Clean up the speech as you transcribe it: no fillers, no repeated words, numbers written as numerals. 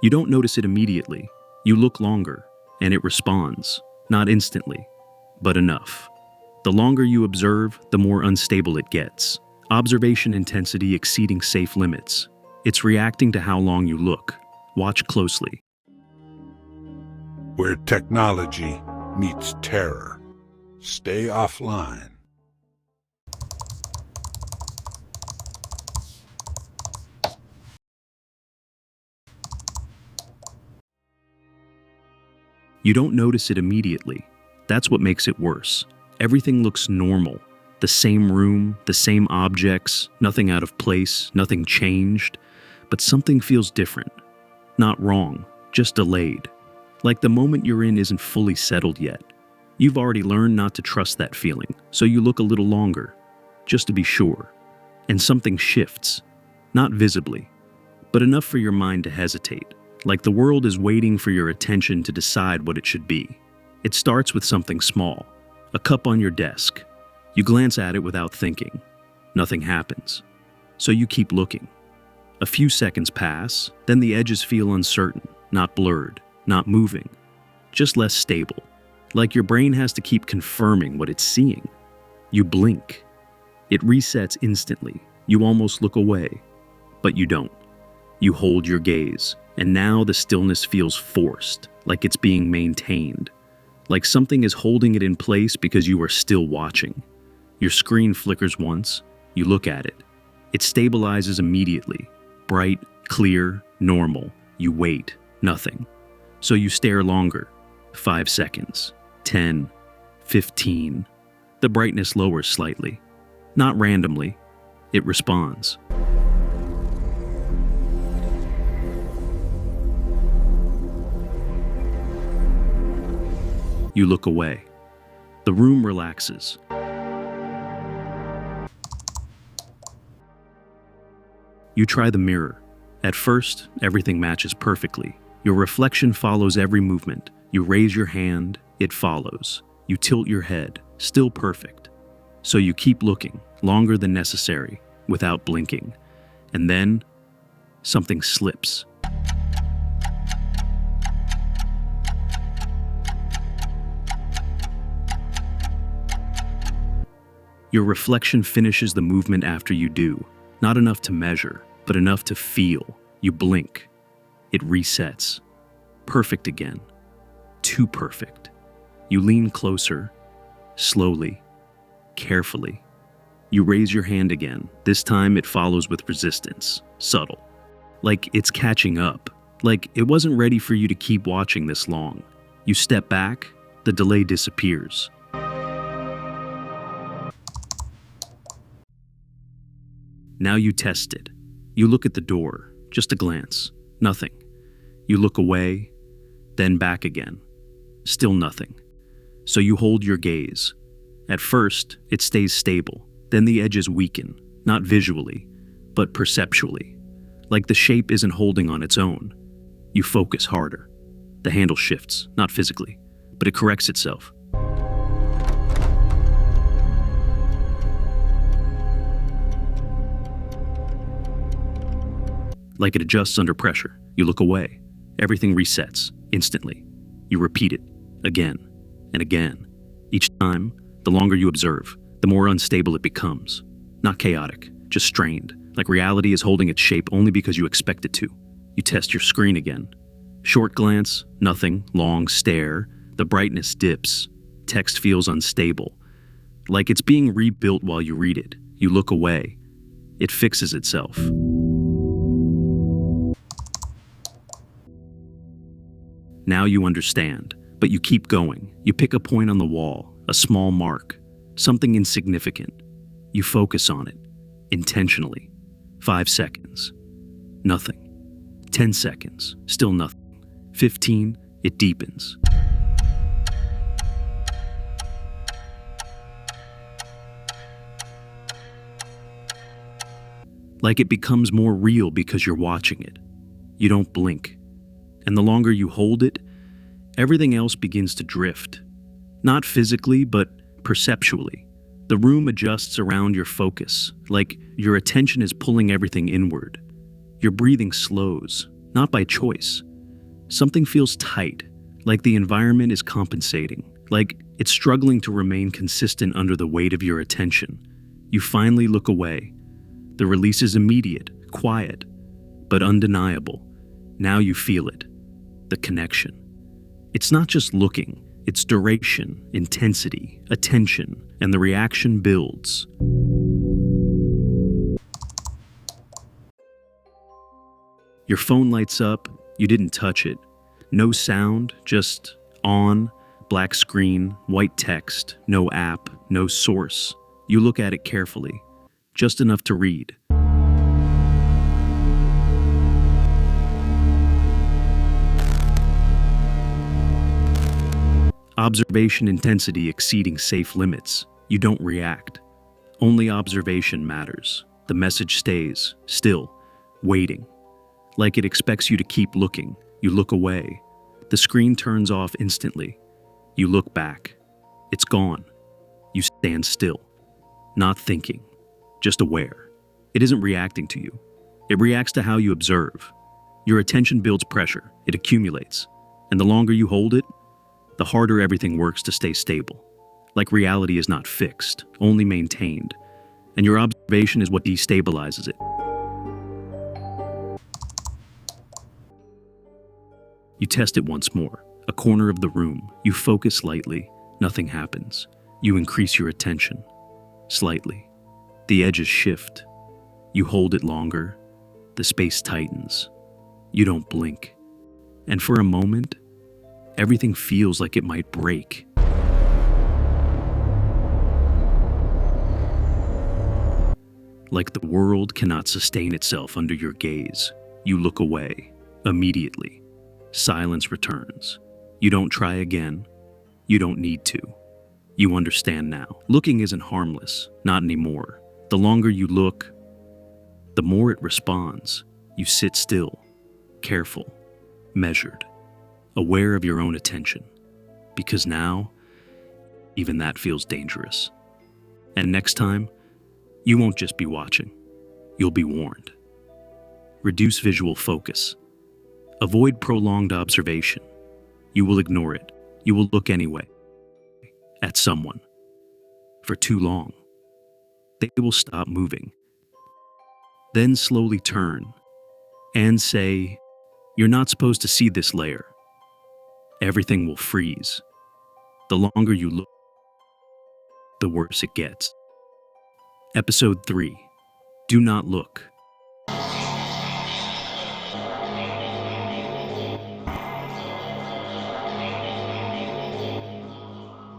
You don't notice it immediately. You look longer, and it responds, not instantly, but enough. The longer you observe, the more unstable it gets. Observation intensity exceeding safe limits. It's reacting to how long you look. Watch closely. Where technology meets terror. Stay offline. You don't notice it immediately. That's what makes it worse. Everything looks normal. The same room, the same objects, nothing out of place, nothing changed. But something feels different. Not wrong, just delayed. Like the moment you're in isn't fully settled yet. You've already learned not to trust that feeling, so you look a little longer, just to be sure. And something shifts. Not visibly, but enough for your mind to hesitate. Like the world is waiting for your attention to decide what it should be. It starts with something small, a cup on your desk. You glance at it without thinking. Nothing happens. So you keep looking. A few seconds pass, then the edges feel uncertain, not blurred, not moving, just less stable. Like your brain has to keep confirming what it's seeing. You blink. It resets instantly. You almost look away, but you don't. You hold your gaze. And now the stillness feels forced, like it's being maintained. Like something is holding it in place because you are still watching. Your screen flickers once, you look at it. It stabilizes immediately. Bright, clear, normal. You wait, nothing. So you stare longer. 5 seconds, 10, 15. The brightness lowers slightly. Not randomly, it responds. You look away. The room relaxes. You try the mirror. At first, everything matches perfectly. Your reflection follows every movement. You raise your hand, it follows. You tilt your head, still perfect. So you keep looking, longer than necessary, without blinking. And then, something slips. Your reflection finishes the movement after you do. Not enough to measure, but enough to feel. You blink. It resets. Perfect again. Too perfect. You lean closer, slowly, carefully. You raise your hand again. This time it follows with resistance, subtle. Like it's catching up. Like it wasn't ready for you to keep watching this long. You step back, the delay disappears. Now you test it. You look at the door, just a glance, nothing. You look away, then back again. Still nothing. So you hold your gaze. At first, it stays stable. Then the edges weaken, not visually, but perceptually. Like the shape isn't holding on its own. You focus harder. The handle shifts, not physically, but it corrects itself. Like it adjusts under pressure. You look away. Everything resets, instantly. You repeat it, again and again. Each time, the longer you observe, the more unstable it becomes. Not chaotic, just strained, like reality is holding its shape only because you expect it to. You test your screen again. Short glance, nothing, long stare, the brightness dips, text feels unstable. Like it's being rebuilt while you read it. You look away. It fixes itself. Now you understand, but you keep going. You pick a point on the wall, a small mark, something insignificant. You focus on it, intentionally. 5 seconds. Nothing. 10 seconds. Still nothing. 15. It deepens. Like it becomes more real because you're watching it. You don't blink. And the longer you hold it, everything else begins to drift. Not physically, but perceptually. The room adjusts around your focus, like your attention is pulling everything inward. Your breathing slows, not by choice, Something feels tight, like the environment is compensating, like it's struggling to remain consistent under the weight of your attention. You finally look away. The release is immediate, quiet, but undeniable. Now you feel it, the connection. It's not just looking, it's duration, intensity, attention, and the reaction builds. Your phone lights up, you didn't touch it. No sound, just on, black screen, white text, no app, no source. You look at it carefully, just enough to read. Observation intensity exceeding safe limits. You don't react. Only observation matters. The message stays, still, waiting. Like it expects you to keep looking. You look away. The screen turns off instantly. You look back. It's gone. You stand still. Not thinking. Just aware. It isn't reacting to you. It reacts to how you observe. Your attention builds pressure. It accumulates. And the longer you hold it, the harder everything works to stay stable. Like reality is not fixed, only maintained. And your observation is what destabilizes it. You test it once more. A corner of the room. You focus lightly. Nothing happens. You increase your attention. Slightly. The edges shift. You hold it longer. The space tightens. You don't blink. And for a moment, everything feels like it might break. Like the world cannot sustain itself under your gaze. You look away. Immediately. Silence returns. You don't try again. You don't need to. You understand now. Looking isn't harmless. Not anymore. The longer you look, the more it responds. You sit still. Careful. Measured. Aware of your own attention. Because now, even that feels dangerous. And next time, you won't just be watching. You'll be warned. Reduce visual focus. Avoid prolonged observation. You will ignore it. You will look anyway. At someone. For too long. They will stop moving. Then slowly turn and say, "You're not supposed to see this layer." Everything will freeze. The longer you look, the worse it gets. Episode 3. Do not look.